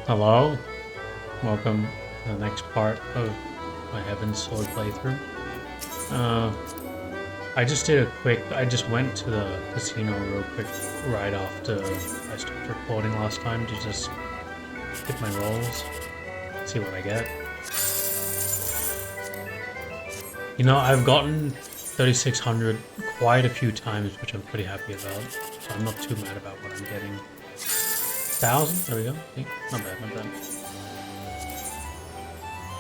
Hello, welcome to the next part of my Heavensward playthrough. Uh, I just went to the casino real quick right after I stopped recording last time to just hit my rolls, see what I get. You know, I've gotten 3600 quite a few times, which I'm pretty happy about, so I'm not too mad about what I'm getting. 1000? There we go. See? Not bad, not bad.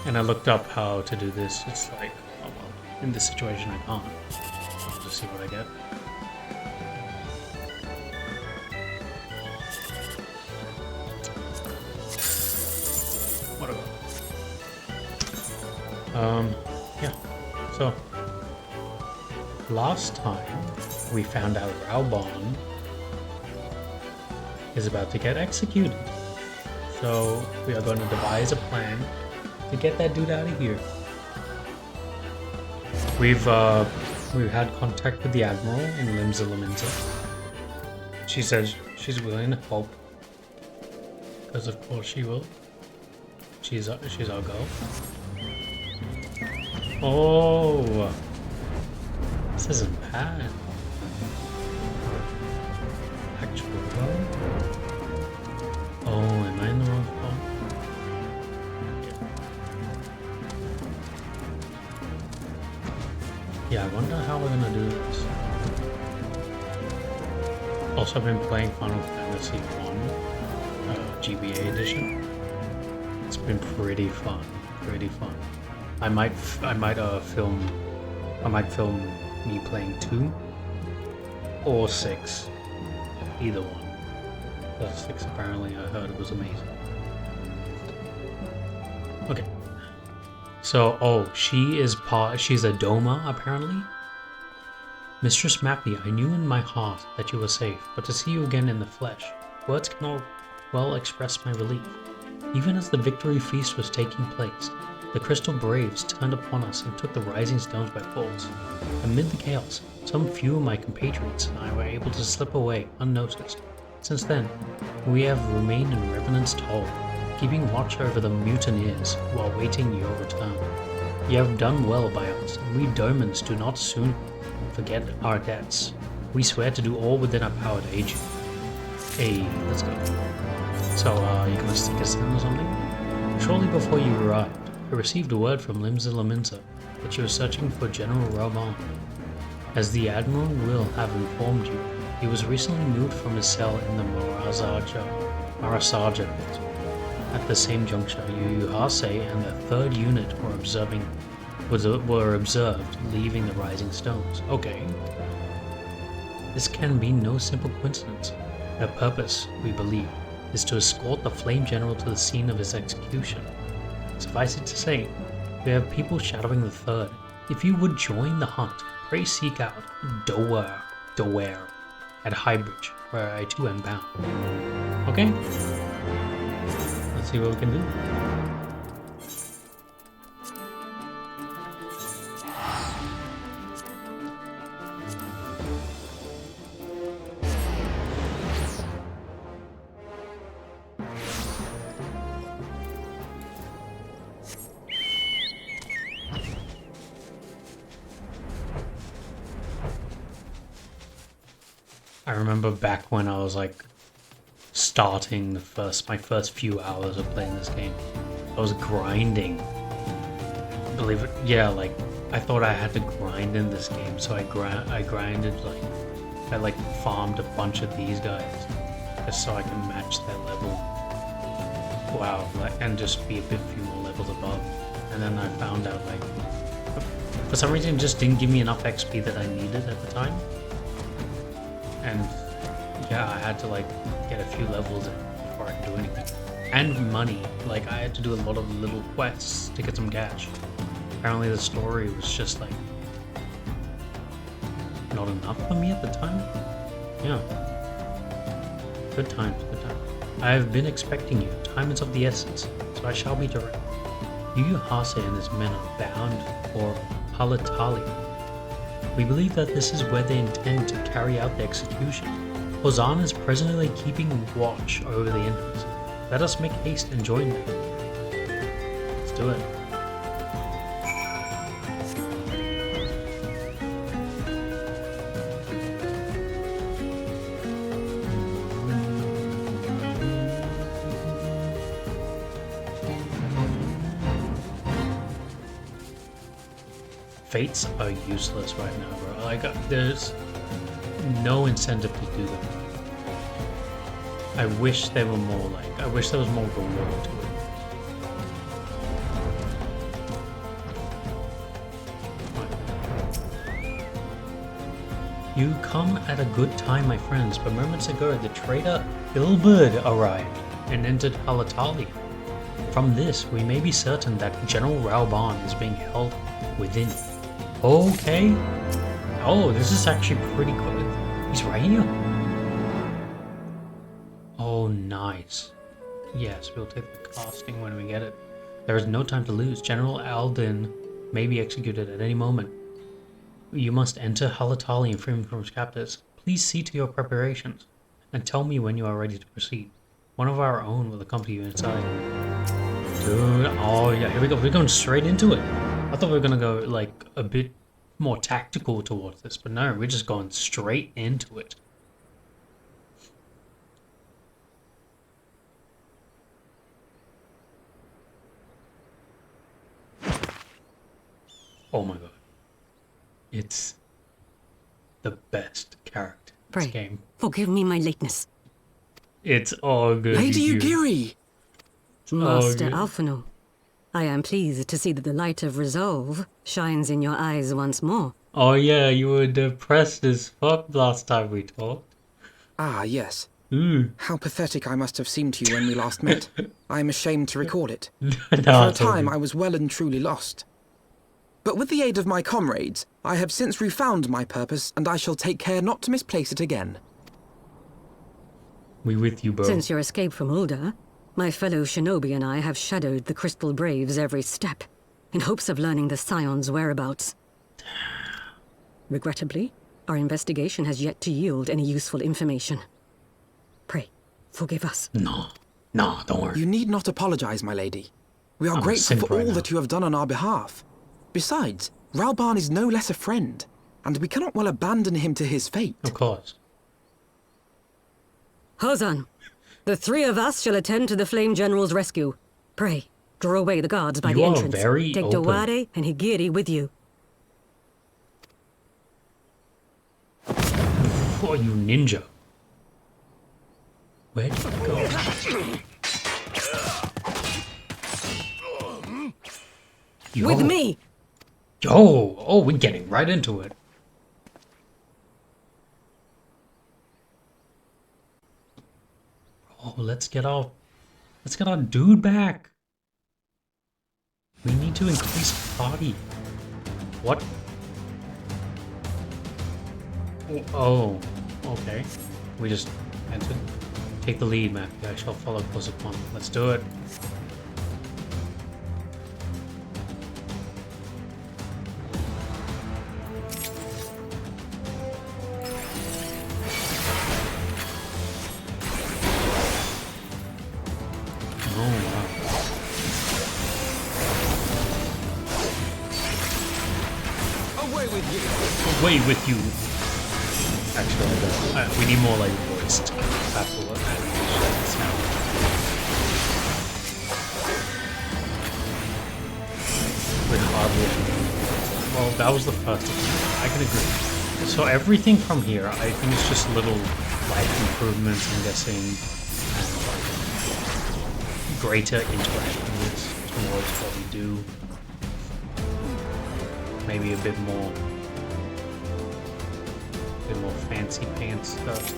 And I looked up how to do this. It's like, oh well, in this situation I can't. I'll just see what I get. Whatever. Yeah. So, last time we found out Rauhbahn is about to get executed. So we are going to devise a plan to get that dude out of here. We've had contact with the Admiral in Limsa. She says she's willing to help. Because of course she will. She's our girl. Oh, this isn't bad. Actual well. Oh, am I in the wrong spot? Yeah, I wonder how we're gonna do this. Also, I've been playing Final Fantasy 1 GBA edition. It's been pretty fun, pretty fun. I might film me playing 2 or 6, either one. The 6 apparently I heard it was amazing. Okay. So, oh, she's a Doma, apparently? Mistress Mappy, I knew in my heart that you were safe, but to see you again in the flesh, words cannot well express my relief. Even as the victory feast was taking place, the Crystal Braves turned upon us and took the rising stones by force. Amid the chaos, some few of my compatriots and I were able to slip away unnoticed. Since then, we have remained in Revenant's toll, keeping watch over the mutineers while waiting your return. You have done well by us, and we Domans do not soon forget our debts. We swear to do all within our power to aid you. Hey, let's go. So, you gonna stick us in or something? Shortly before you arrived, I received a word from Limsa that you were searching for General Rauhbahn. As the Admiral will have informed you, he was recently moved from his cell in the Marasaja pit. At the same juncture, Yuhase and the 3rd unit were observed leaving the Rising Stones. Okay. This can be no simple coincidence. Their purpose, we believe, is to escort the Flame General to the scene of his execution. Suffice it to say, we have people shadowing the 3rd. If you would join the hunt, pray seek out Doma at Highbridge, where I too am bound. Okay? Let's see what we can do. I remember back when I was like starting my first few hours of playing this game, I was grinding. Believe it, yeah, like I thought I had to grind in this game, so I grinded I farmed a bunch of these guys just so I can match their level. Wow, and just be a few more levels above. And then I found out for some reason it just didn't give me enough XP that I needed at the time. And yeah, I had to get a few levels in before I could do anything. And money, I had to do a lot of little quests to get some cash. Apparently the story was just not enough for me at the time. Yeah. Good times, good times. I have been expecting you. Time is of the essence, so I shall be direct. Yuhase and his men are bound for Palatali. We believe that this is where they intend to carry out the execution. Hosanna is presently keeping watch over the entrance. Let us make haste and join them. Let's do it. Fates are useless right now, bro. Like, there's no incentive to do them. I wish they were more like, I wish there was more reward to it. You come at a good time, my friends, but moments ago the traitor Ilberd arrived and entered Halatali. From this, we may be certain that General Rauhbahn is being held within. Okay. Oh, this is actually pretty good. He's right here. Oh, nice. Yes, we'll take the casting when we get it. There is no time to lose. General Aldin may be executed at any moment. You must enter Halatali and free him from his captors. Please see to your preparations, and tell me when you are ready to proceed. One of our own will accompany you inside. Dude, oh yeah, here we go. We're going straight into it. I thought we were gonna go like a bit more tactical towards this, but no, we're just going straight into it. Oh my god. It's the best character in this game. Forgive me my lateness. It's all good. Lady Ugiri! Master Alphino, I am pleased to see that the light of resolve shines in your eyes once more. Oh yeah, you were depressed as fuck last time we talked. Ah, yes. Ooh. How pathetic I must have seemed to you when we last met. I am ashamed to recall it. No, For a time I was well and truly lost. But with the aid of my comrades, I have since refound my purpose, and I shall take care not to misplace it again. We with you, bro. Since your escape from Ulda, my fellow shinobi and I have shadowed the Crystal Braves every step, in hopes of learning the Scion's whereabouts. Regrettably, our investigation has yet to yield any useful information. Pray, forgive us. No, don't worry. You need not apologize, my lady. We are grateful for all that you have done on our behalf. Besides, Rauhbahn is no less a friend, and we cannot well abandon him to his fate. Of course. Hozan, the three of us shall attend to the Flame General's rescue. Pray, draw away the guards by the entrance. Very Take open. Dowade and Higiri with you. Oh, you ninja. Where'd you go? Yo. With me! Yo! Oh, we're getting right into it. Oh, let's get our dude back. We need to increase party. What? Oh, okay. We just entered. Take the lead, Matthew. I shall follow close upon. Let's do it. Away with you. Actually, we need more like voiced battle animation sound. With hardly. Well, that was the first attempt. I can agree. So everything from here, I think it's just little life improvements. I'm guessing, and like greater interactiveness towards what we do. Maybe a bit more fancy pants stuff.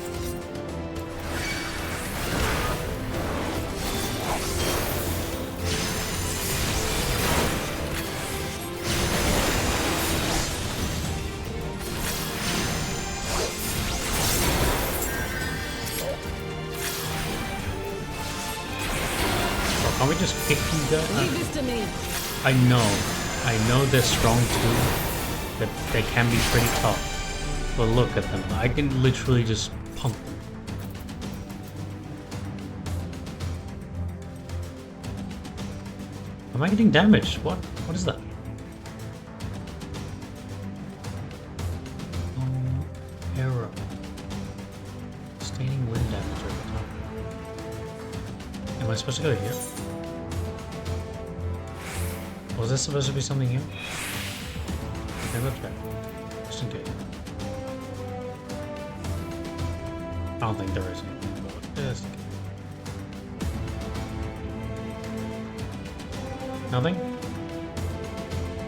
Oh, can't we just kick these guys? Leave this to me. I know they're strong too, but they can be pretty tough. But look at them, I can literally just pump them. Am I getting damaged? What? What is that? Arrow. Sustaining wind damage over time. Am I supposed to go here? Was this supposed to be something here? Okay, let's check. Just in case. I don't think there is anything, but just in case. Nothing?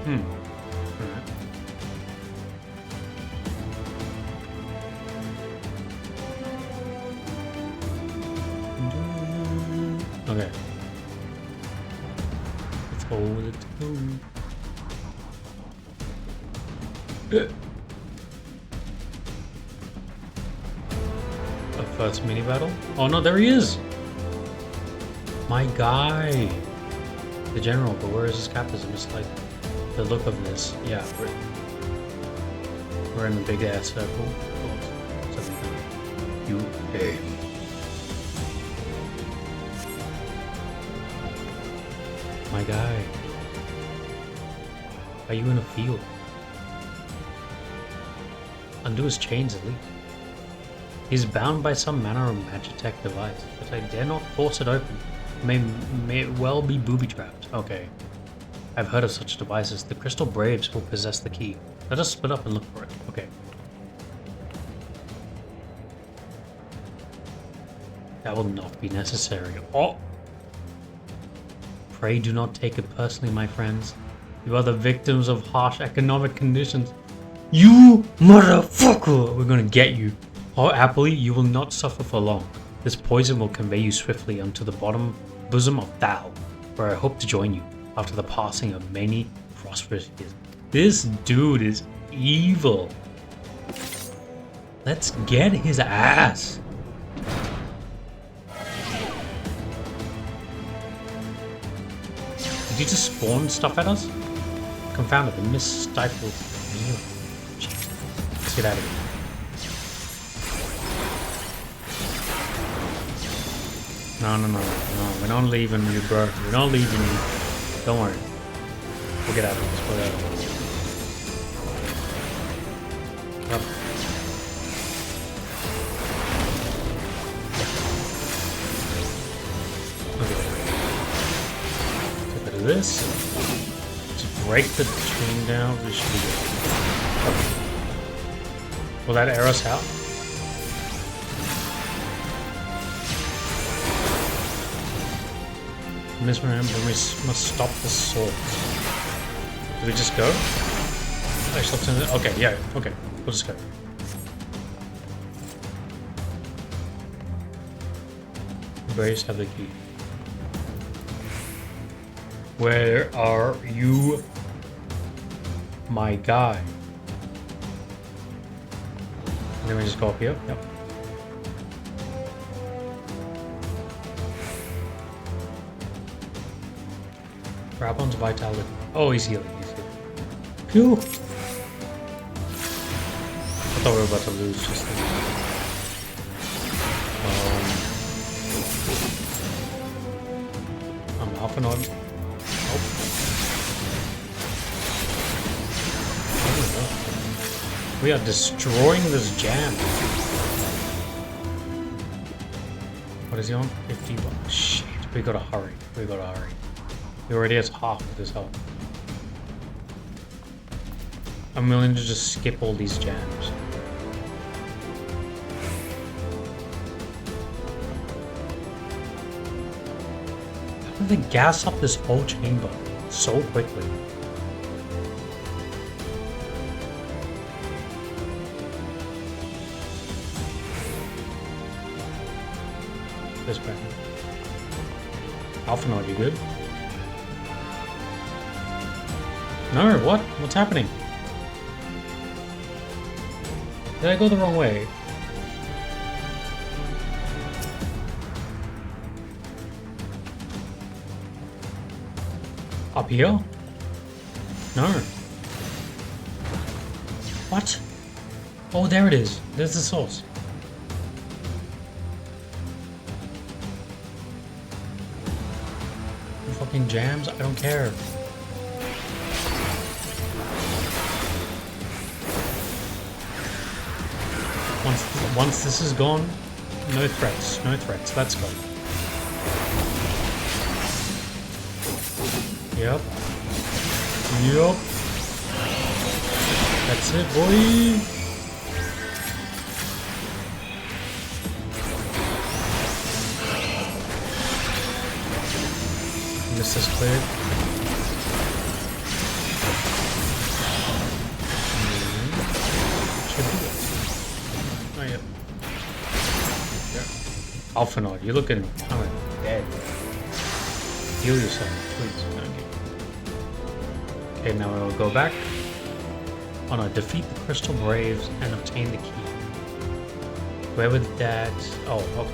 Alright. Okay. Let's hold it. A first mini battle? Oh no, there he is! My guy! The general, but where is his captain? Just like the look of this. Yeah, we're in a big ass circle. You hey. My guy. Are you in a field? Undo his chains at least. He's bound by some manner of magitech device, but I dare not force it open. May well be booby-trapped. Okay. I've heard of such devices. The Crystal Braves will possess the key. Let us split up and look for it. Okay. That will not be necessary. Oh! Pray do not take it personally, my friends. You are the victims of harsh economic conditions. You motherfucker! We're gonna get you. Oh, happily, you will not suffer for long. This poison will convey you swiftly unto the bosom of Thal, where I hope to join you after the passing of many prosperous years. This dude is evil. Let's get his ass. Did you just spawn stuff at us? Confounded, the mist stifled me. Let's get out of here. No, we're not leaving you, bro. We're not leaving you. Don't worry. We'll get out of this. We'll get out of this. Up. Okay. Get rid of this. Just break the chain down. This should be good. Will that air us out? We must stop the sword. Do we just go? Okay, yeah, okay. We'll just go. Braves have the key. Where are you, my guy? And then we just go up here. Yep. Rauhbahn's vitality. Oh, he's healing. He's healing. Phew. I thought we were about to lose just then. I'm off and on. Nope. We are destroying this jam. What is he on? 51. Shit. We gotta hurry. We gotta hurry. He already has half of his health. I'm willing to just skip all these jams. How did they gas up this whole chamber so quickly? This way. Alpha Nod, you good? No, what? What's happening? Did I go the wrong way? Up here? No. What? Oh, there it is. There's the source. fucking jams. I don't care. Once this is gone, no threats. No threats. Let's go. Yep. Yep. That's it, boy. This is cleared. Should be it. Oh, yeah. Yeah. Alphanod, you're looking kind of dead. Heal yourself, please. Okay, now we'll go back. Oh no, defeat the Crystal Braves and obtain the key. Where would that... Oh, okay.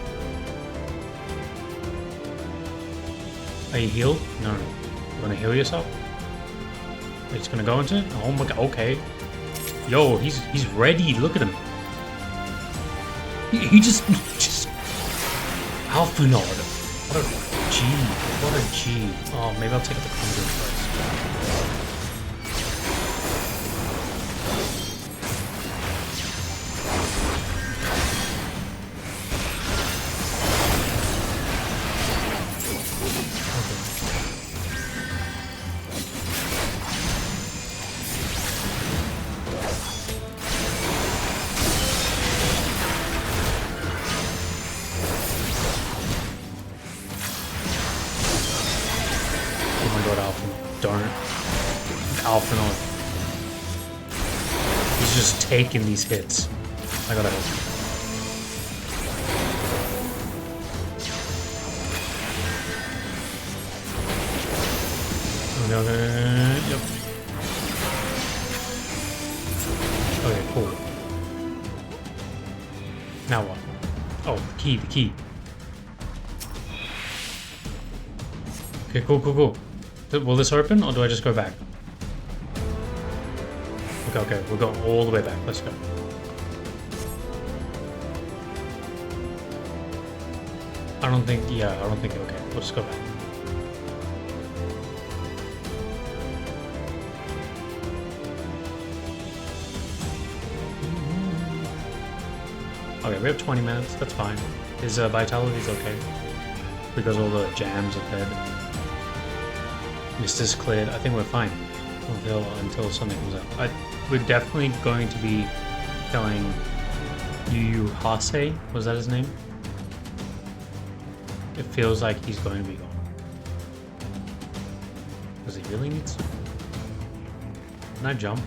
Are you healed? No, no. You wanna heal yourself? Are you just gonna go into it? Oh my god, okay. Yo, he's ready, look at him. He just... Alphanod. What a G. What a G. Oh, maybe I'll take out the conjurer first. He's just taking these hits. I gotta help him. Yep. Okay, cool. Now what? Oh, the key. Okay, cool. Will this open, or do I just go back? Okay, we'll go all the way back. Let's go. I don't think, okay. We'll just go back. Okay, we have 20 minutes. That's fine. His vitality's okay. Because all the jams are dead. Mister's cleared. I think we're fine. Until something comes out. We're definitely going to be killing Yu Hase. Was that his name? It feels like he's going to be gone. Does he really need to? Can I jump?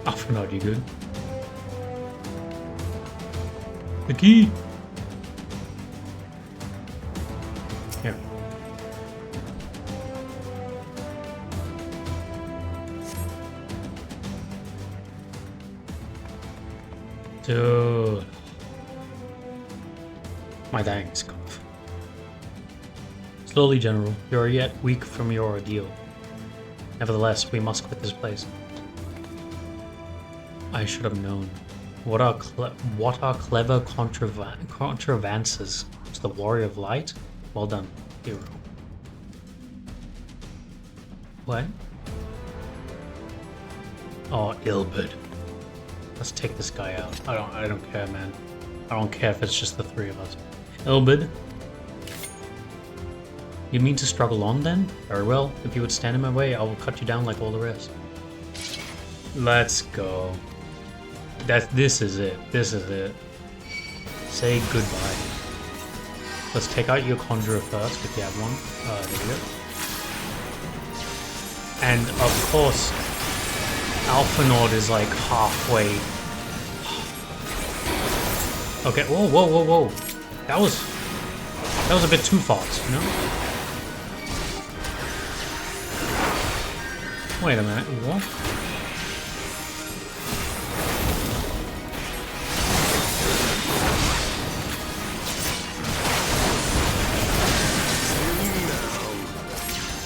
Alphanod, you good? The key! Here. Dude. My thanks, cough. Slowly, General. You are yet weak from your ordeal. Nevertheless, we must quit this place. I should have known. What are clever contrivances to the Warrior of Light? Well done, hero. What? Oh, Ilbud. Let's take this guy out. I don't care, man. I don't care if it's just the three of us. Ilbud. You mean to struggle on then? Very well. If you would stand in my way, I will cut you down like all the rest. Let's go. This is it. This is it. Say goodbye. Let's take out your conjurer first, if you have one. There we go. And of course, Alphanord is like halfway. Okay. Whoa! That was a bit too fast, you know? Wait a minute. What?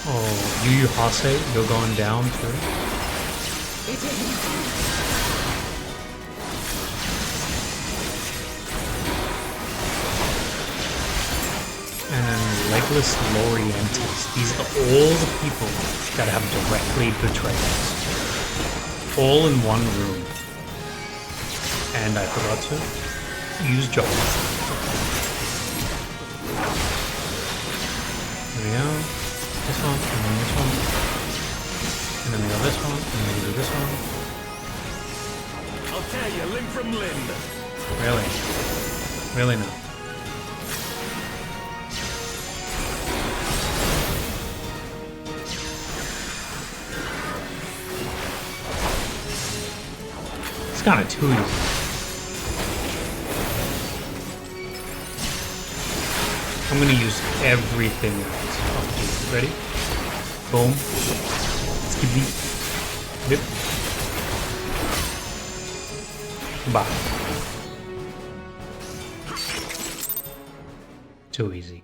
Oh, Yu Hase, you're going down too? Legless Lorientis. These are all the people that have directly betrayed us. All in one room. And I forgot to use Joel. There we go. This one, and then this one. And then we go this one, and then we do this one. I'll tear you limb from limb. Really? Really not. It's kind of too easy. I'm gonna use everything else. Okay, ready? Boom. Skibby. Dip. Bye. Too easy.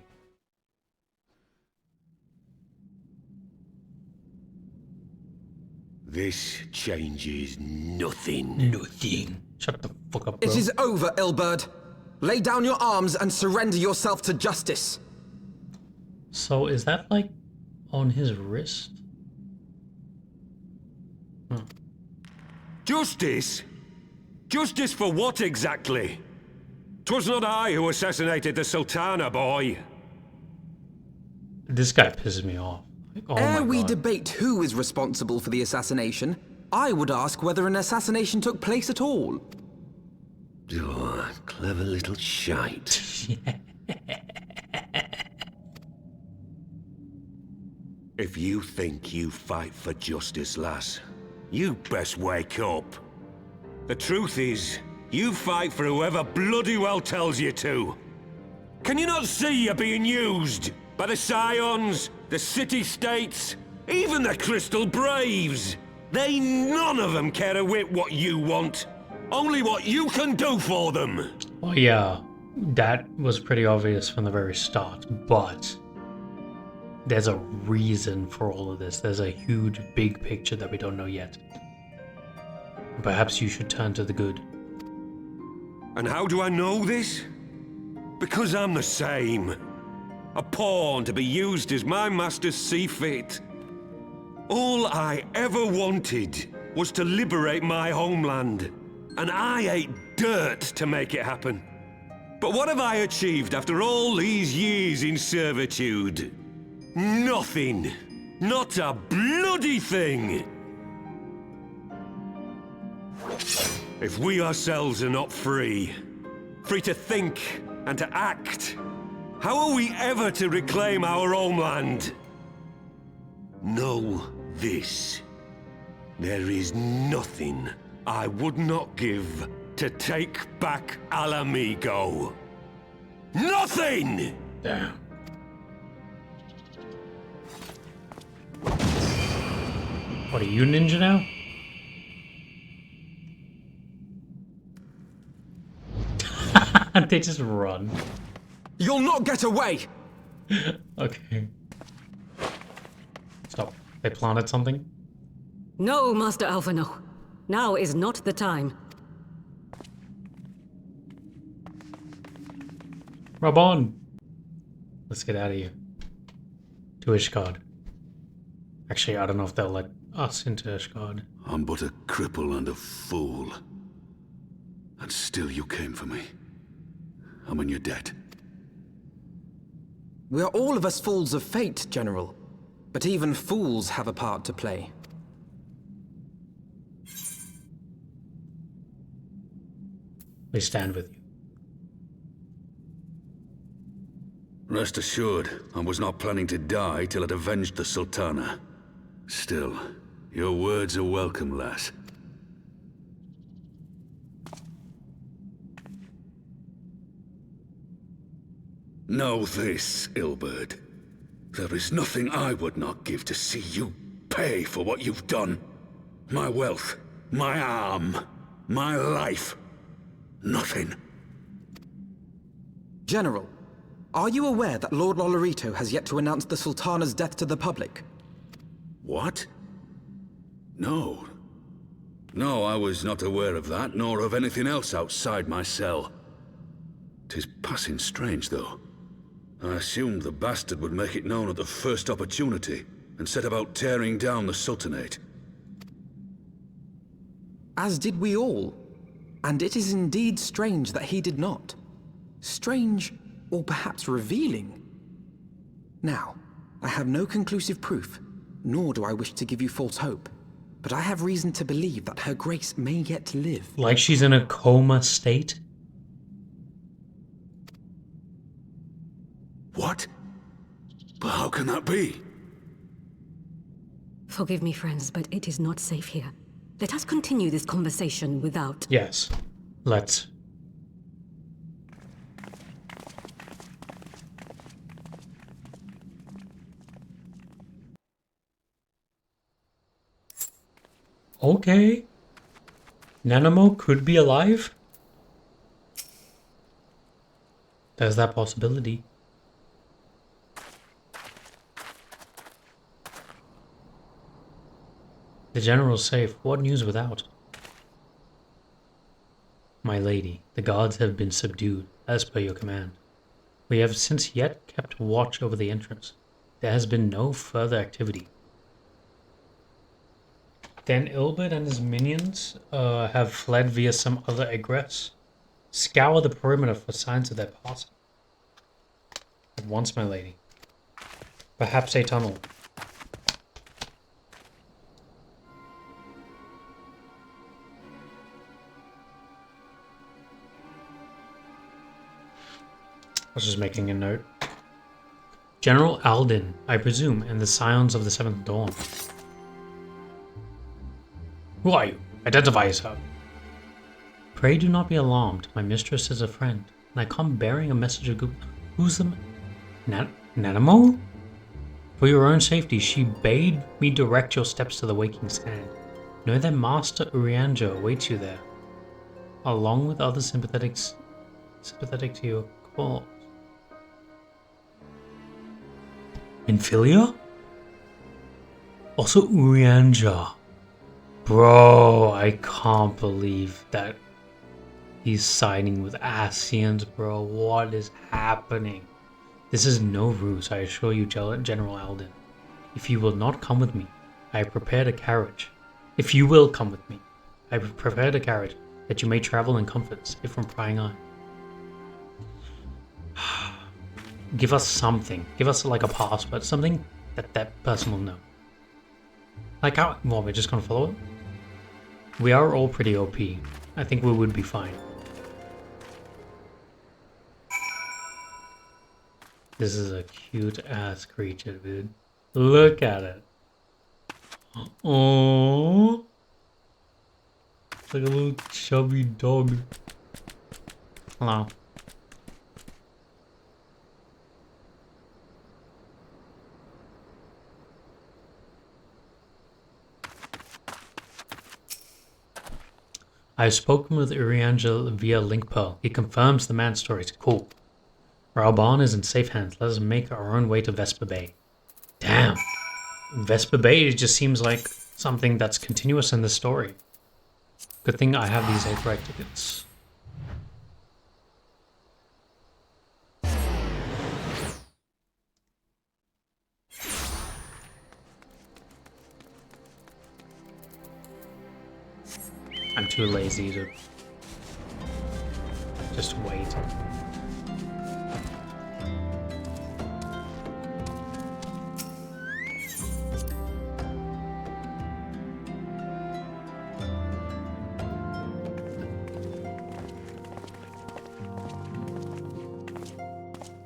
This changes nothing. Nothing. Shut the fuck up, bro. It is over, Ilberd. Lay down your arms and surrender yourself to justice. So is that like on his wrist? Huh. Justice? Justice for what exactly? 'Twas not I who assassinated the Sultana, boy. This guy pisses me off. Like, oh Ere my we God. debate who is responsible for the assassination, I would ask whether an assassination took place at all. Oh, clever little shite. If you think you fight for justice, lass, you best wake up. The truth is, you fight for whoever bloody well tells you to. Can you not see you're being used? By the Scions, the City-States, even the Crystal Braves. They none of them care a whit what you want. Only what you can do for them. Well, yeah, that was pretty obvious from the very start, but there's a reason for all of this. There's a huge, big picture that we don't know yet. Perhaps you should turn to the good. And how do I know this? Because I'm the same. A pawn to be used as my masters see fit. All I ever wanted was to liberate my homeland. And I ate dirt to make it happen. But what have I achieved after all these years in servitude? Nothing. Not a bloody thing. If we ourselves are not free, free to think and to act, how are we ever to reclaim our homeland? Know this. There is nothing I would not give to take back Alamigo. Nothing! Damn. What, are you ninja now? They just run. You'll not get away! Okay. Stop. They planted something? No, Master Alphino. Now is not the time. Rauhbahn! Let's get out of here. To Ishgard. Actually, I don't know if they'll let us into Ishgard. I'm but a cripple and a fool. And still you came for me. I'm in your debt. We are all of us fools of fate, General. But even fools have a part to play. We stand with you. Rest assured, I was not planning to die till I'd avenged the Sultana. Still, your words are welcome, lass. Know this, Ilberd. There is nothing I would not give to see you pay for what you've done. My wealth, my arm, my life. Nothing. General, are you aware that Lord Lolorito has yet to announce the Sultana's death to the public? What? No. No, I was not aware of that, nor of anything else outside my cell. 'Tis passing strange, though. I assumed the bastard would make it known at the first opportunity, and set about tearing down the Sultanate. As did we all. And it is indeed strange that he did not. Strange, or perhaps revealing. Now, I have no conclusive proof, nor do I wish to give you false hope, but I have reason to believe that Her Grace may yet live. Like she's in a coma state? What? But how can that be? Forgive me, friends, but it is not safe here. Let us continue this conversation without... Yes, let's. Okay. Nanamo could be alive? There's that possibility. The general's safe. What news without? My lady, the guards have been subdued, as per your command. We have since yet kept watch over the entrance. There has been no further activity. Then Ilbert and his minions have fled via some other egress. Scour the perimeter for signs of their passing. At once, my lady. Perhaps a tunnel. I was just making a note. General Alden, I presume, and the Scions of the Seventh Dawn. Who are you? Identify yourself. Pray do not be alarmed. My mistress is a friend, and I come bearing a message of good... Who's the... Nanamo? For your own safety, she bade me direct your steps to the waking stand. Know that Master Urianger awaits you there, along with others sympathetic to your cause. Infilia? Also Urianger. Bro, I can't believe that he's siding with Ascians, bro. What is happening? This is no ruse, I assure you, General Alden. If you will not come with me, I have prepared a carriage. If you will come with me, I have prepared a carriage that you may travel in comfort, safe from prying eye. Give us something. Give us like a password, something that that person will know. Like how? Well, we're just gonna follow it. We are all pretty OP. I think we would be fine. This is a cute ass creature, dude. Look at it. Oh, it's like a little chubby dog. Hello. I've spoken with Urianger via Link Pearl. He confirms the man's stories. Cool. Rauhbahn is in safe hands. Let us make our own way to Vesper Bay. Damn. Vesper Bay just seems like something that's continuous in the story. Good thing I have these Aetherite tickets. I'm too lazy to just wait.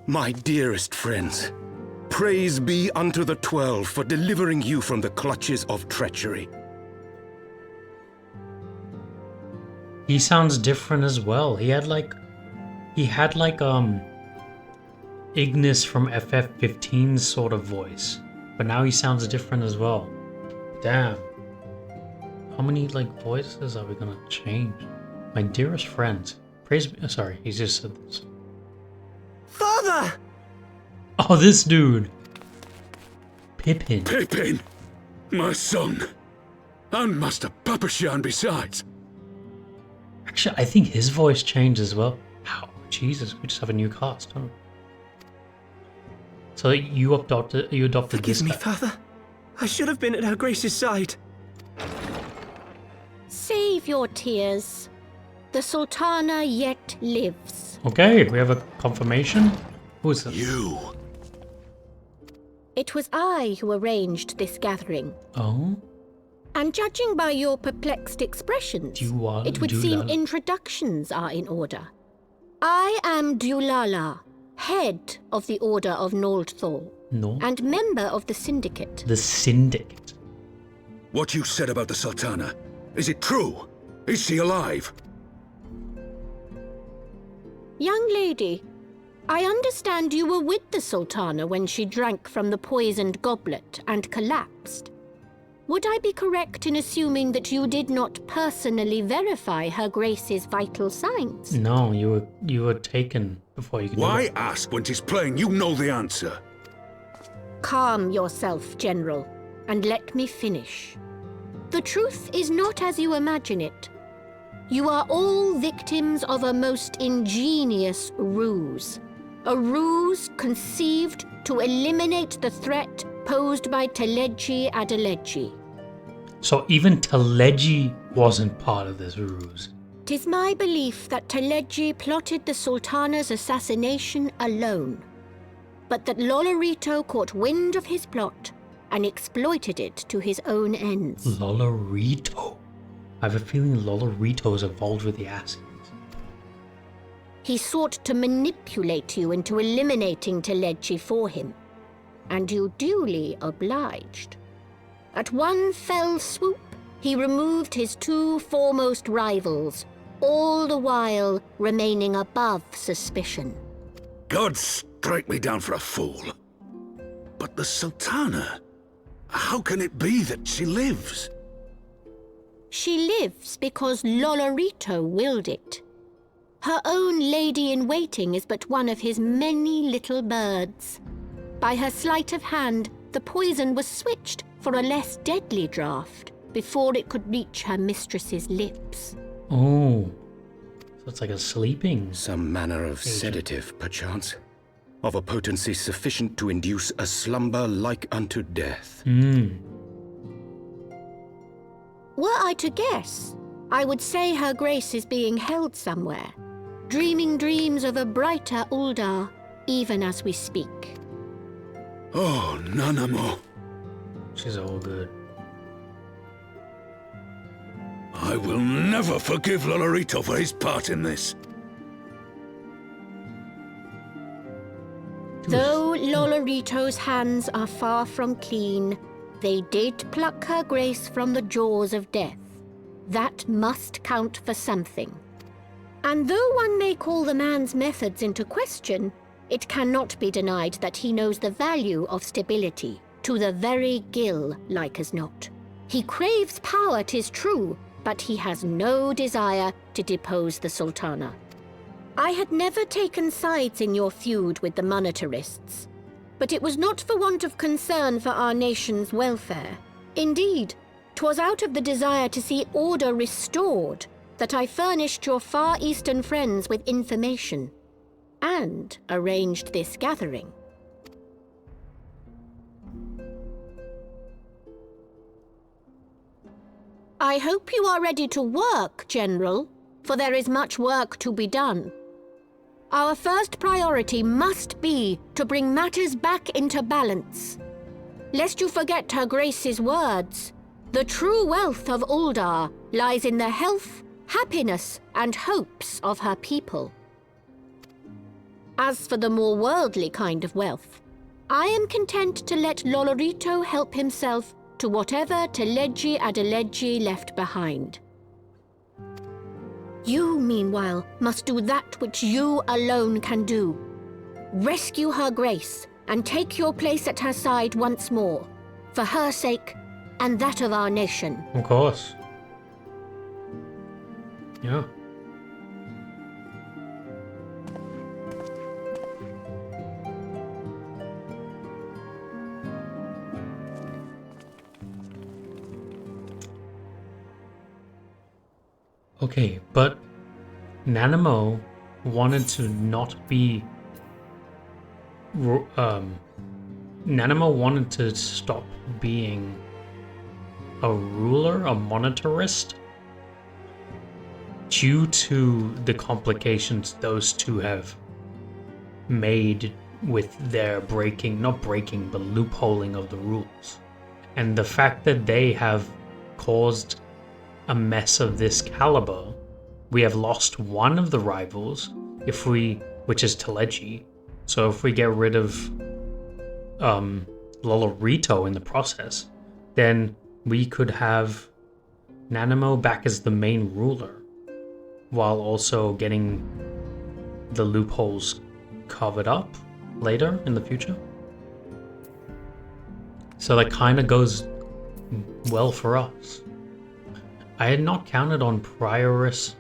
My dearest friends, praise be unto the 12 for delivering you from the clutches of treachery. He sounds different as well. He had like Ignis from FF15's sort of voice, but now he sounds different as well. Damn. How many like voices are we gonna change? My dearest friends, praise me. Sorry, he just said this. Father! Oh, this dude. Pippin. Pippin! My son! And Master Papashan besides! Actually, I think his voice changed as well. How? Jesus, we just have a new cast, huh? So you adopted this Forgive me, guy. Father. I should have been at Her Grace's side. Save your tears. The Sultana yet lives. Okay, we have a confirmation. Who is this? You. It was I who arranged this gathering. Oh, And judging by your perplexed expressions, Dulala. it would seem introductions are in order. I am Dulala, head of the Order of Noldthal, no. and member of the Syndicate. The Syndicate. What you said about the Sultana, is it true? Is she alive? Young lady, I understand you were with the Sultana when she drank from the poisoned goblet and collapsed. Would I be correct in assuming that you did not personally verify Her Grace's vital signs? No, you were taken before you could do Why it. ask when 'tis plain you know the answer? Calm yourself, General, and let me finish. The truth is not as you imagine it. You are all victims of a most ingenious ruse. A ruse conceived to eliminate the threat posed by Teleji Adeleji. So even Teleji wasn't part of this ruse. 'Tis my belief that Teleji plotted the Sultana's assassination alone, but that Lolorito caught wind of his plot and exploited it to his own ends. Lolorito. I have a feeling Lolorito is involved with the Assassins. He sought to manipulate you into eliminating Teleji for him, and you duly obliged. At one fell swoop, he removed his two foremost rivals, all the while remaining above suspicion. God strike me down for a fool. But the Sultana, how can it be that she lives? She lives because Lolorito willed it. Her own lady-in-waiting is but one of his many little birds. By her sleight of hand, the poison was switched for a less deadly draught before it could reach her mistress's lips. Oh. So it's like a sleeping. Some manner of sedative, perchance. Of a potency sufficient to induce a slumber like unto death. Were I to guess, I would say Her Grace is being held somewhere, dreaming dreams of a brighter Uldar, even as we speak. Oh, Nanamo. She's all good. I will never forgive Lolorito for his part in this. Though Lolorito's hands are far from clean, they did pluck Her Grace from the jaws of death. That must count for something. And though one may call the man's methods into question, it cannot be denied that he knows the value of stability, to the very gill, like as not. He craves power, 'tis true, but he has no desire to depose the Sultana. I had never taken sides in your feud with the monetarists, but it was not for want of concern for our nation's welfare. Indeed, 'twas out of the desire to see order restored that I furnished your Far Eastern friends with information and arranged this gathering. I hope you are ready to work, General, for there is much work to be done. Our first priority must be to bring matters back into balance. Lest you forget Her Grace's words, the true wealth of Uldar lies in the health, happiness, and hopes of her people. As for the more worldly kind of wealth, I am content to let Lolorito help himself to whatever Teleji Adeleji left behind. You, meanwhile, must do that which you alone can do. Rescue Her Grace and take your place at her side once more, for her sake and that of our nation. Of course. Yeah. Okay, but Nanamo wanted to not be Nanima wanted to stop being a ruler, a monetarist, due to the complications those two have made with their not breaking, but loopholing of the rules. And the fact that they have caused a mess of this caliber, we have lost one of the rivals, which is Teleji. So if we get rid of Lolorito in the process, then we could have Nanamo back as the main ruler, while also getting the loopholes covered up later in the future. So that kind of goes well for us. I had not counted on Prioress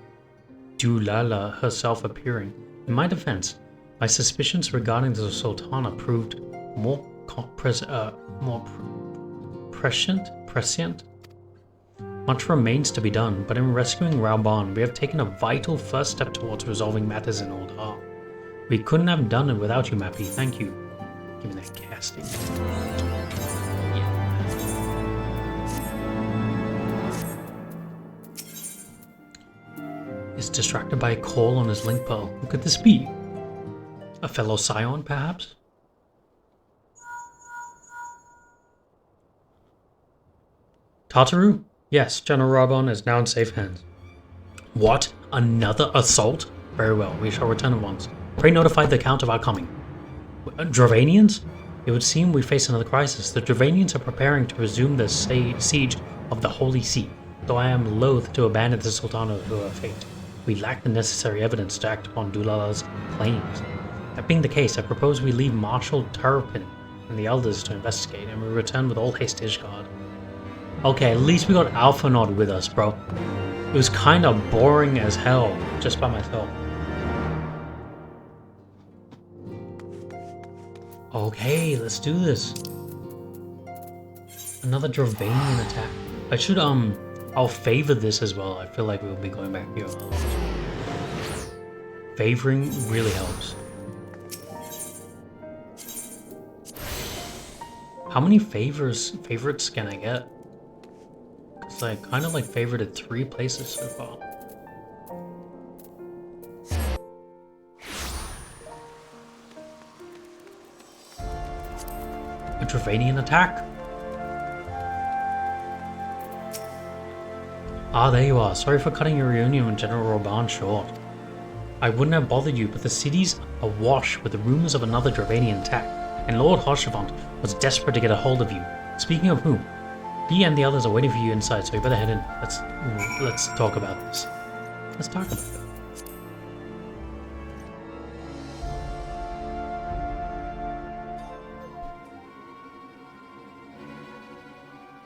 Dulala herself appearing. In my defense, my suspicions regarding the Sultana proved more prescient. Much remains to be done, but in rescuing Rauhbahn, we have taken a vital first step towards resolving matters in Old Har. We couldn't have done it without you, Mappy. Thank you. Give me that casting. Yeah. Is distracted by a call on his link pearl. Who could this be? A fellow Scion, perhaps? Tartaru? Yes, General Rauhbahn is now in safe hands. What? Another assault? Very well, we shall return at once. Pray notify the Count of our coming. Dravanians? It would seem we face another crisis. The Dravanians are preparing to resume the siege of the Holy See, though I am loath to abandon the Sultana to her fate. We lack the necessary evidence to act upon Dulala's claims. That being the case, I propose we leave Marshal Turpin and the elders to investigate, and we return with all haste to Ishgard. Okay, at least we got Alphanod with us, bro. It was kind of boring as hell, just by myself. Okay, let's do this. Another Dravanian attack. I should, I'll favor this as well. I feel like we'll be going back here a lot. Favoring really helps. How many favorites can I get? Because I kind of like favorited 3 places so far. A Dravanian attack. Ah, there you are. Sorry for cutting your reunion with General Rauhbahn short. I wouldn't have bothered you, but the city's awash with the rumors of another Dravanian attack, and Lord Haurchevant was desperate to get a hold of you. Speaking of whom, he and the others are waiting for you inside, so you better head in. Let's talk about this. Let's talk about it.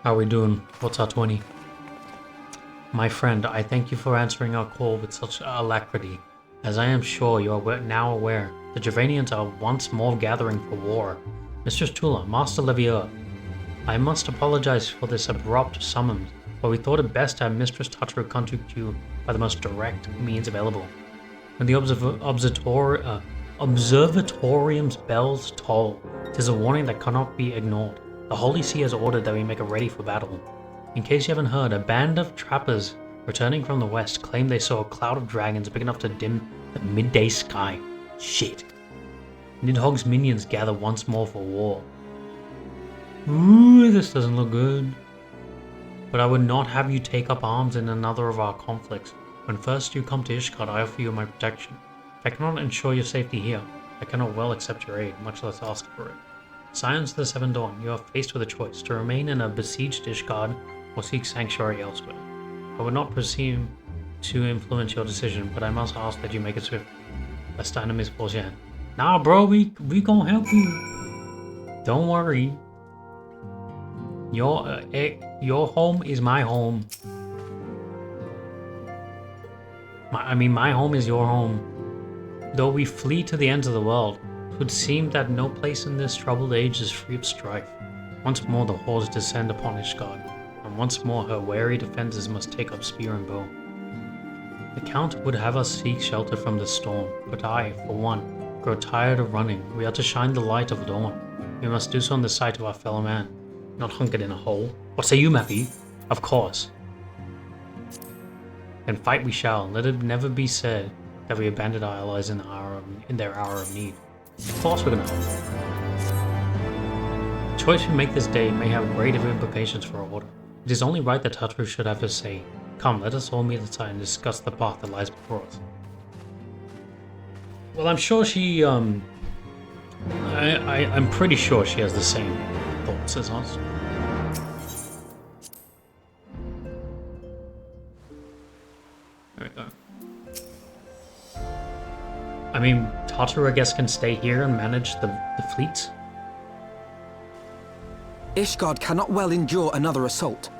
How are we doing? What's our 20? My friend, I thank you for answering our call with such alacrity. As I am sure you are now aware, the Dravanians are once more gathering for war. Mistress Tula, Master Levier, I must apologize for this abrupt summons, but we thought it best to have Mistress Tartaru contact you by the most direct means available. When the observatorium's bells toll, it is a warning that cannot be ignored. The Holy See has ordered that we make ready for battle. In case you haven't heard, a band of trappers returning from the west claim they saw a cloud of dragons big enough to dim the midday sky. Shit. Nidhogg's minions gather once more for war. Ooh, this doesn't look good. But I would not have you take up arms in another of our conflicts. When first you come to Ishgard, I offer you my protection. If I cannot ensure your safety here, I cannot well accept your aid, much less ask for it. Scions of the Seven Dawn, you are faced with a choice, to remain in a besieged Ishgard or seek sanctuary elsewhere. I would not presume to influence your decision, but I must ask that you make it swift, lest enemies force your hand. Nah, bro, we gonna help you. Don't worry. Your home is my home. My home is your home. Though we flee to the ends of the world, it would seem that no place in this troubled age is free of strife. Once more the hordes descend upon Ishgard, and once more her wary defenses must take up spear and bow. The Count would have us seek shelter from the storm, but I, for one, grow tired of running, we are to shine the light of Doma. We must do so in the sight of our fellow man, not hunkered in a hole. What say you, Mappy? Of course. And fight we shall. Let it never be said that we abandoned our allies in their hour of need. Of course we're gonna help. The choice we make this day may have great implications for our order. It is only right that Tatru should have his say. Come, let us all meet aside and discuss the path that lies before us. Well, I'm sure she, I'm pretty sure she has the same thoughts as us. There we go. I mean, Tataru, I guess, can stay here and manage the fleets. Ishgard cannot well endure another assault.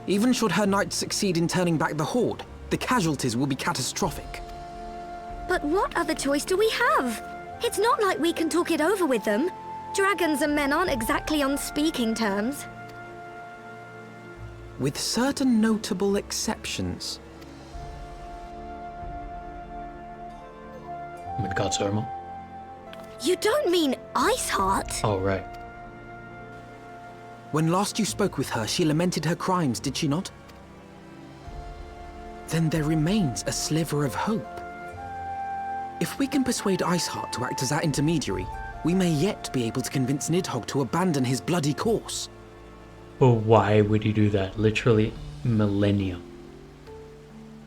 Even should her knights succeed in turning back the Horde, the casualties will be catastrophic. But what other choice do we have? It's not like we can talk it over with them. Dragons and men aren't exactly on speaking terms. With certain notable exceptions. Midgard's Irma. You don't mean Iceheart? Oh, right. When last you spoke with her, she lamented her crimes, did she not? Then there remains a sliver of hope. If we can persuade Iceheart to act as our intermediary, we may yet be able to convince Nidhogg to abandon his bloody course. But why would he do that? Literally millennia.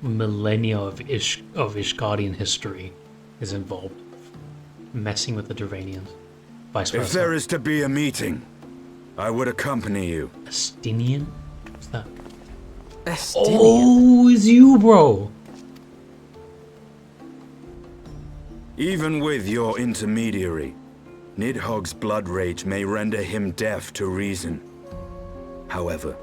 Millennia of Ishgardian history is involved. Messing with the Dravanians. Vice versa. If there is to be a meeting, I would accompany you. Estinian? What's that? Estinian? Oh, it's you, bro! Even with your intermediary, Nidhogg's blood rage may render him deaf to reason. However,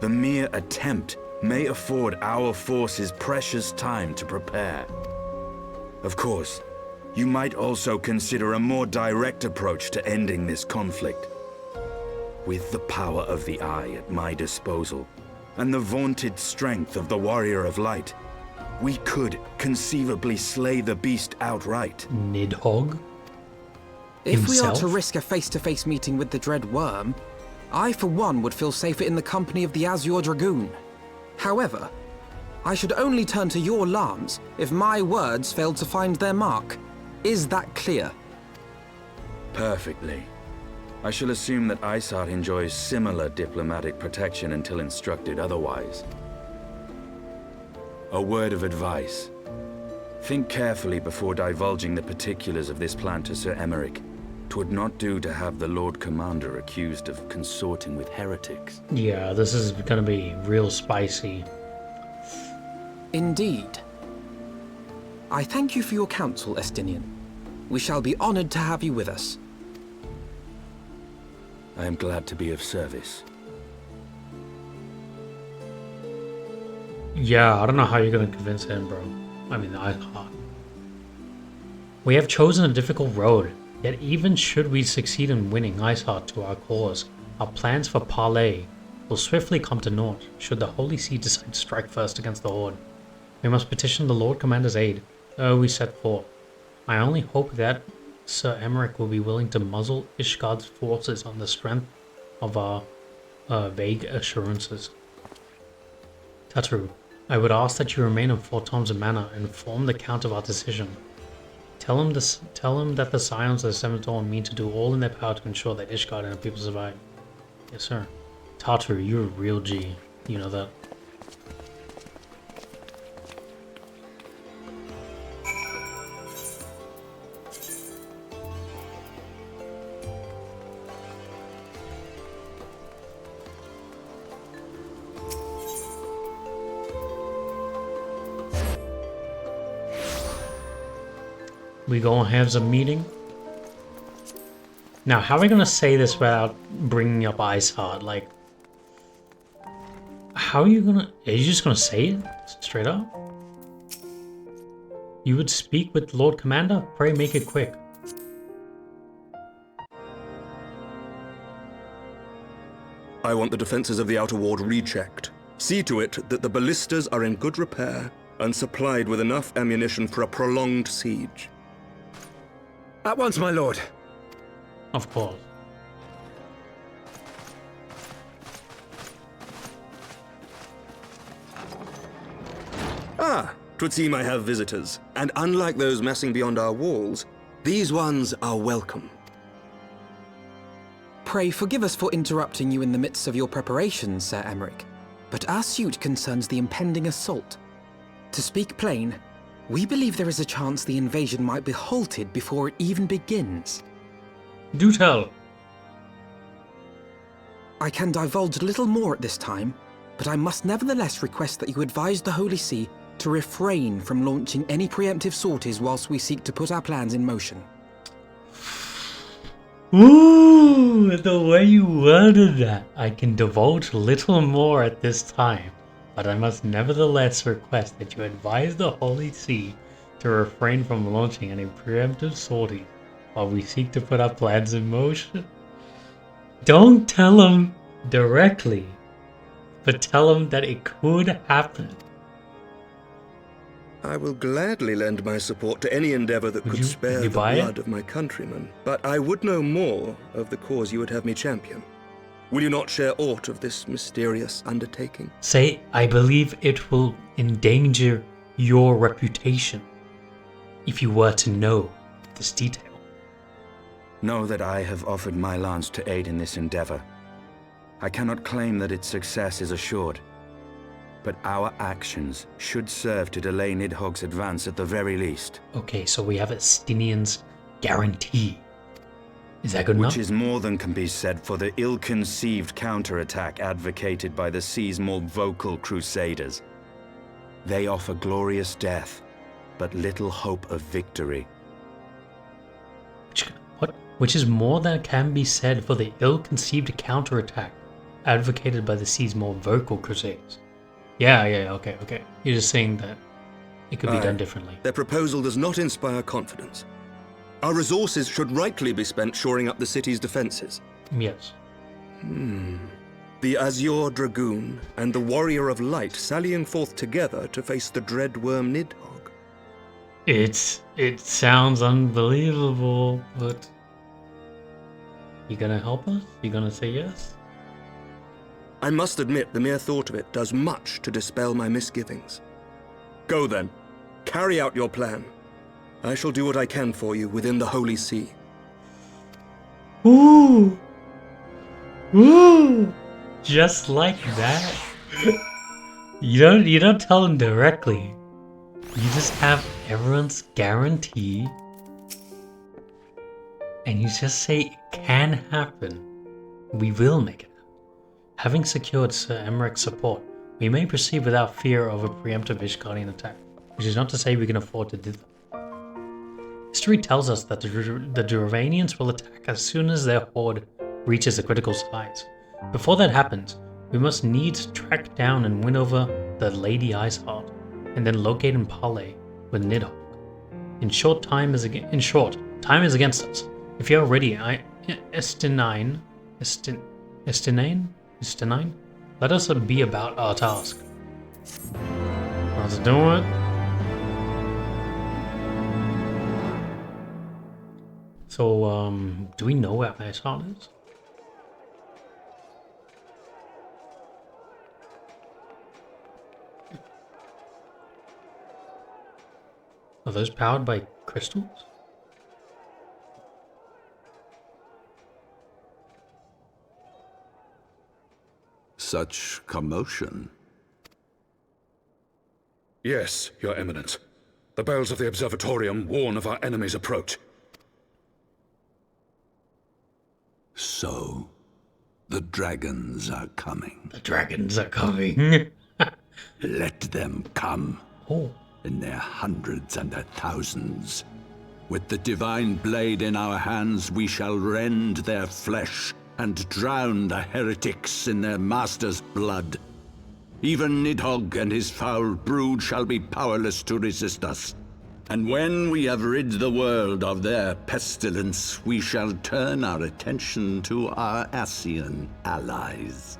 the mere attempt may afford our forces precious time to prepare. Of course, you might also consider a more direct approach to ending this conflict. With the power of the Eye at my disposal, and the vaunted strength of the Warrior of Light, we could conceivably slay the beast outright. Nidhogg? If we are Himself? to risk a face-to-face meeting with the Dread Worm, I for one would feel safer in the company of the Azure Dragoon. However, I should only turn to your Lance if my words failed to find their mark. Is that clear? Perfectly. I shall assume that Iceheart enjoys similar diplomatic protection until instructed otherwise. A word of advice. Think carefully before divulging the particulars of this plan to Sir Emmerich. 'Twould not do to have the Lord Commander accused of consorting with heretics. Yeah, this is gonna be real spicy. Indeed. I thank you for your counsel, Estinian. We shall be honored to have you with us. I am glad to be of service. Yeah, I don't know how you're gonna convince him, bro. I mean, I thought. We have chosen a difficult road, yet even should we succeed in winning Iceheart to our cause, our plans for parley will swiftly come to naught should the Holy See decide to strike first against the Horde. We must petition the Lord Commander's aid. We set forth. I only hope that Sir Emmerich will be willing to muzzle Ishgard's forces on the strength of our vague assurances. Tatru, I would ask that you remain in Fort Thompson Manor and inform the Count of our decision. Tell him that the Scions of the Seventh Dawn mean to do all in their power to ensure that Ishgard and her people survive. Yes, sir. Tatru, you're a real G. You know that. We gonna have some meeting. Now, how are we gonna say this without bringing up Iceheart? Like, how are you just gonna say it straight up? You would speak with Lord Commander? Pray make it quick. I want the defenses of the Outer Ward rechecked. See to it that the ballistas are in good repair and supplied with enough ammunition for a prolonged siege. At once, my lord. Of course. Ah, 'twould seem I have visitors, and unlike those messing beyond our walls, these ones are welcome. Pray forgive us for interrupting you in the midst of your preparations, Sir Emmerich, but our suit concerns the impending assault. To speak plain, we believe there is a chance the invasion might be halted before it even begins. Do tell. I can divulge little more at this time, but I must nevertheless request that you advise the Holy See to refrain from launching any preemptive sorties whilst we seek to put our plans in motion. Ooh, the way you worded that. I can divulge little more at this time, but I must nevertheless request that you advise the Holy See to refrain from launching any preemptive sorties while we seek to put our plans in motion. Don't tell them directly, but tell them that it could happen. I will gladly lend my support to any endeavor that could spare the blood of my countrymen, but I would know more of the cause you would have me champion. Will you not share aught of this mysterious undertaking? Say, I believe it will endanger your reputation if you were to know this detail. Know that I have offered my lance to aid in this endeavor. I cannot claim that its success is assured, but our actions should serve to delay Nidhogg's advance at the very least. Okay, so we have a Stinian's guarantee. Is that good enough? Which is more than can be said for the ill-conceived counterattack advocated by the sea's more vocal crusaders. They offer glorious death, but little hope of victory. Which is more than can be said for the ill-conceived counterattack advocated by the sea's more vocal crusaders. Yeah, okay. You're just saying that it could be done differently. Their proposal does not inspire confidence. Our resources should rightly be spent shoring up the city's defenses. Yes. The Azure Dragoon and the Warrior of Light sallying forth together to face the dread worm Nidhogg. It sounds unbelievable, but you gonna help us? You gonna say yes? I must admit the mere thought of it does much to dispel my misgivings. Go then, carry out your plan. I shall do what I can for you within the Holy See. Ooh! Ooh! Just like that. You don't tell them directly. You just have everyone's guarantee, and you just say it can happen. We will make it. Having secured Sir Emmerich's support, we may proceed without fear of a preemptive Ishgardian attack, which is not to say we can afford to do that. History tells us that the Duravanians will attack as soon as their horde reaches a critical size. Before that happens, we must needs track down and win over the Lady Iceheart, and then locate and parley with Nidhogg. In short, time is against us. If you are ready, Estinine, let us be about our task. Let's do it. So, do we know where Iceheart is? Are those powered by crystals? Such commotion. Yes, Your Eminence. The bells of the observatorium warn of our enemy's approach. So, the dragons are coming. The dragons are coming. Let them come. Oh. In their hundreds and their thousands. With the divine blade in our hands, we shall rend their flesh and drown the heretics in their master's blood. Even Nidhogg and his foul brood shall be powerless to resist us. And when we have rid the world of their pestilence, we shall turn our attention to our Ascian allies.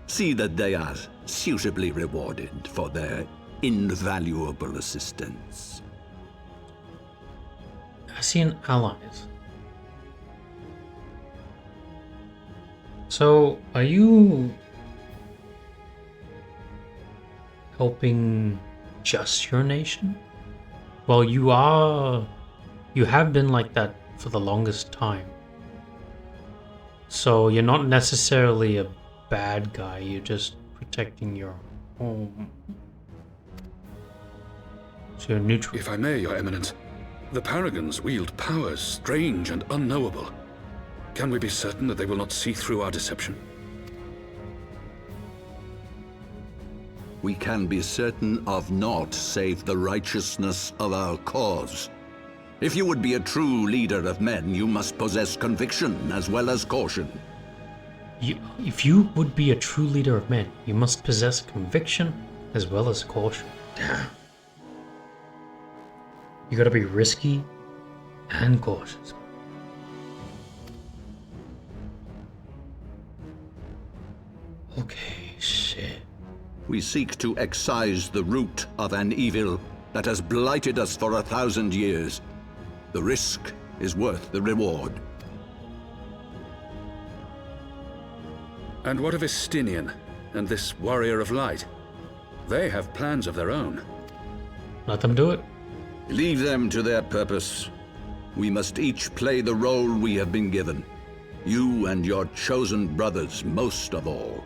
See that they are suitably rewarded for their invaluable assistance. Ascian allies. So, are you helping just your nation? Well, you have been like that for the longest time. So you're not necessarily a bad guy, you're just protecting your home. So you're neutral. If I may, Your Eminence, the Paragons wield powers strange and unknowable. Can we be certain that they will not see through our deception? We can be certain of naught save the righteousness of our cause. If you would be a true leader of men, you must possess conviction as well as caution. If you would be a true leader of men, you must possess conviction as well as caution. Damn. You gotta be risky and cautious. Okay, shit. We seek to excise the root of an evil that has blighted us for 1,000 years. The risk is worth the reward. And what of Estinian and this Warrior of Light? They have plans of their own. Let them do it. Leave them to their purpose. We must each play the role we have been given. You and your chosen brothers most of all.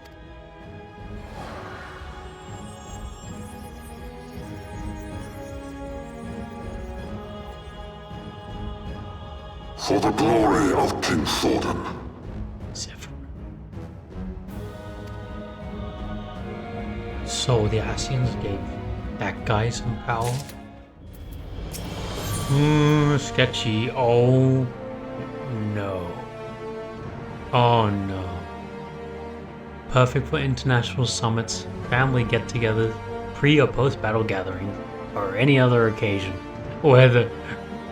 For the glory of King Thordan. So the Ascians gave that guy some power? Sketchy. Oh no. Oh no. Perfect for international summits, family get-togethers, pre- or post-battle gatherings, or any other occasion where the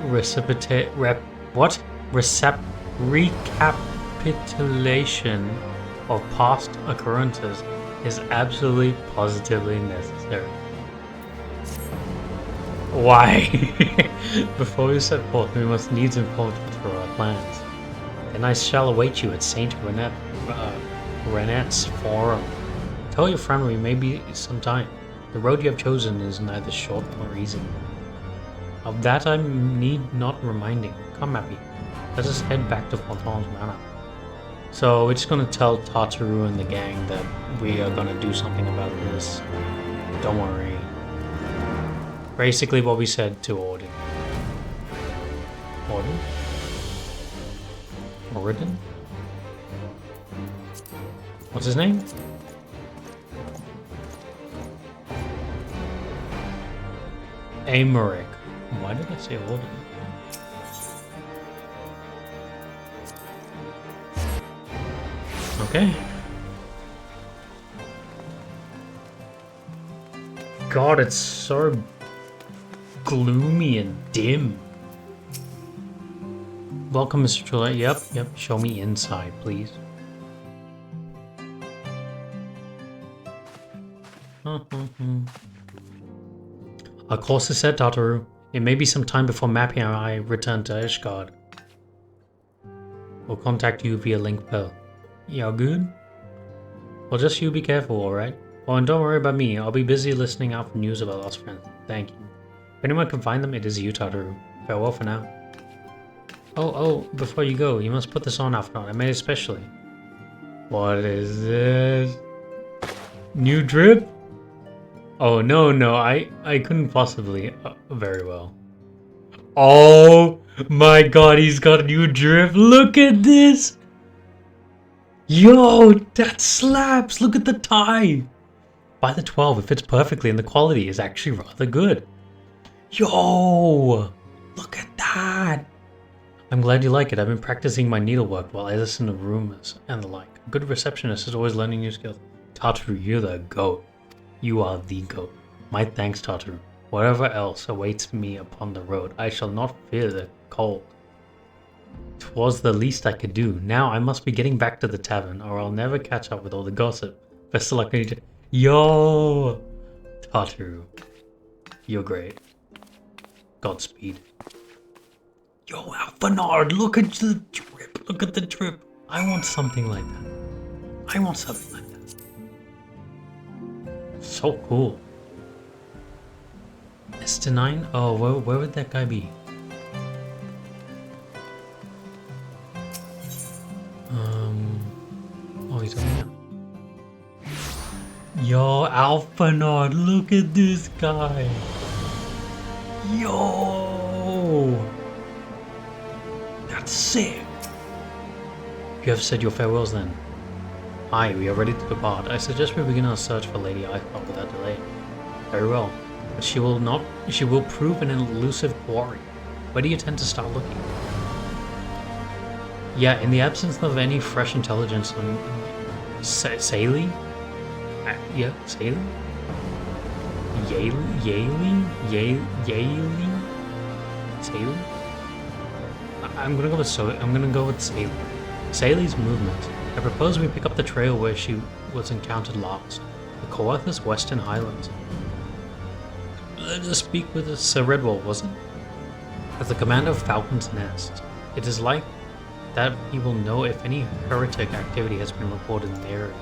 recapitulation of past occurrences is absolutely positively necessary. Why? Before we set forth, we must needs inform you through our plans. Then I shall await you at Saint Renette's Forum. Tell your friend we may be some time. The road you have chosen is neither short nor easy. Of that I need not reminding. Come, Mappy. Let us head back to Fontane's Manor. So we're just gonna tell Tataru and the gang that we are gonna do something about this. Don't worry. Basically what we said to Orden. Orden? Orden? What's his name? Amaric. Why did I say Orden? Okay. God, it's so gloomy and dim. Welcome, Mr. Trulette. Yep. Show me inside, please. Our course is set, Tataru. It may be some time before Mappy and I return to Ishgard. We'll contact you via link bell. Y'all good? Well, just you be careful, alright? Oh, and don't worry about me. I'll be busy listening out for news about lost friends. Thank you. If anyone can find them, it is you, Tataru. Farewell for now. Oh, before you go, you must put this on outfit on. I made it specially. What is this? New drip? Oh, no, I couldn't possibly. Very well. Oh my god, he's got a new drip. Look at this! Yo, that slaps! Look at the tie! By the 12, it fits perfectly and the quality is actually rather good. Yo! Look at that! I'm glad you like it. I've been practicing my needlework while I listen to rumors and the like. A good receptionist is always learning new skills. Tataru, you're the GOAT. You are the GOAT. My thanks, Tataru. Whatever else awaits me upon the road, I shall not fear the cold. 'Twas the least I could do. Now I must be getting back to the tavern, or I'll never catch up with all the gossip. Best of luck. Yo! Tataru. You're great. Godspeed. Yo, Alphanard, look at the drip. Look at the drip. I want something like that. I want something like that. So cool. S9? Oh, where would that guy be? Oh, he's over here. Yo, Alphanard, look at this guy. Yo! That's sick. You have said your farewells then. Aye, we are ready to depart. I suggest we begin our search for Lady Eichel without delay. Very well. But she will prove an elusive quarry. Where do you tend to start looking? Yeah, in the absence of any fresh intelligence on Saley? Yeah, Saley? Saley? I'm gonna go with Saley. Saley's movement. I propose we pick up the trail where she was encountered last. The Coarthus Western Highlands. Let us speak with Sir Redwall, wasn't it? As the commander of Falcon's Nest, it is like that he will know if any heretic activity has been reported in the area.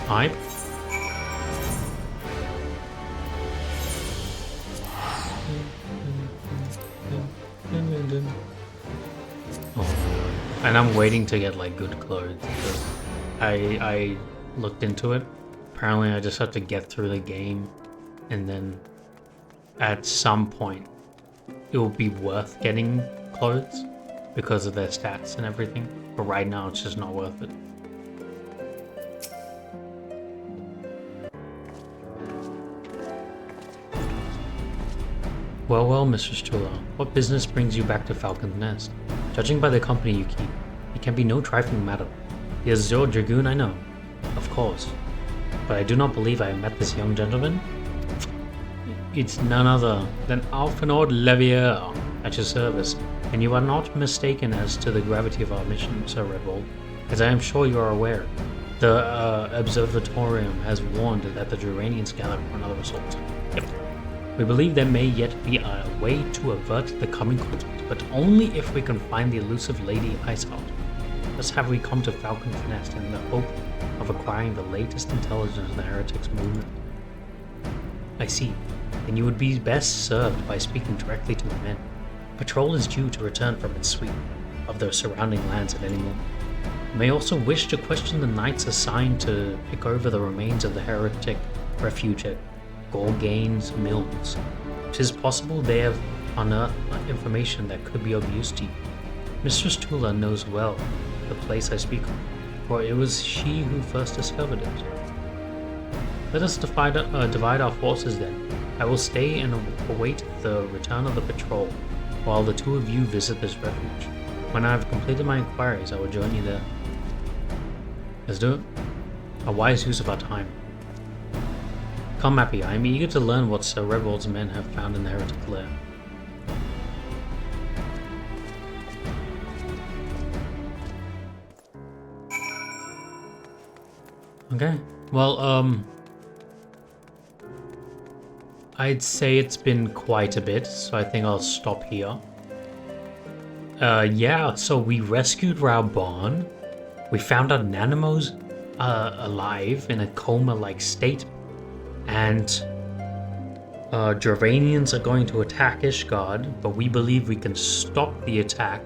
Aye. Oh, and I'm waiting to get like good clothes because I looked into it. Apparently I just have to get through the game and then at some point it will be worth getting clothes because of their stats and everything. But right now it's just not worth it. Well, Mistress Tula, what business brings you back to Falcon's Nest? Judging by the company you keep, it can be no trifling matter. The Azure Dragoon I know, of course, but I do not believe I have met this young gentleman. It's none other than Alphanord Levier at your service, and you are not mistaken as to the gravity of our mission, Sir Redwall. As I am sure you are aware, the Observatorium has warned that the Duranians gather for another assault. Yep. We believe there may yet be a way to avert the coming conflict, but only if we can find the elusive Lady Iceheart. Thus have we come to Falcon's Nest in the hope of acquiring the latest intelligence of the heretics movement. I see. Then you would be best served by speaking directly to the men. Patrol is due to return from its sweep of the surrounding lands at any moment. You may also wish to question the knights assigned to pick over the remains of the heretic refuge at Gorgane's Mills. It is possible they have unearthed information that could be of use to you. Mistress Tula knows well the place I speak of, for it was she who first discovered it. Let us divide our forces then. I will stay and await the return of the patrol, while the two of you visit this refuge. When I have completed my inquiries, I will join you there. Let's do it. A wise use of our time. Come, Mappy, I am eager to learn what Sir Redwall's men have found in the heretic lair. Okay, well, I'd say it's been quite a bit, so I think I'll stop here. Yeah, so we rescued Rauhbahn. We found out Nanamo's alive in a coma-like state. And Dravanians are going to attack Ishgard, but we believe we can stop the attack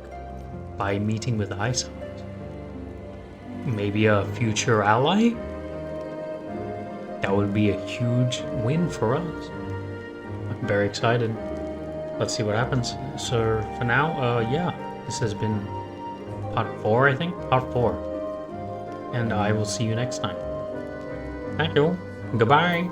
by meeting with Iceheart. Maybe a future ally? That would be a huge win for us. I'm very excited. Let's see what happens. So for now, yeah, this has been part 4, I think? Part 4. And I will see you next time. Thank you. Goodbye.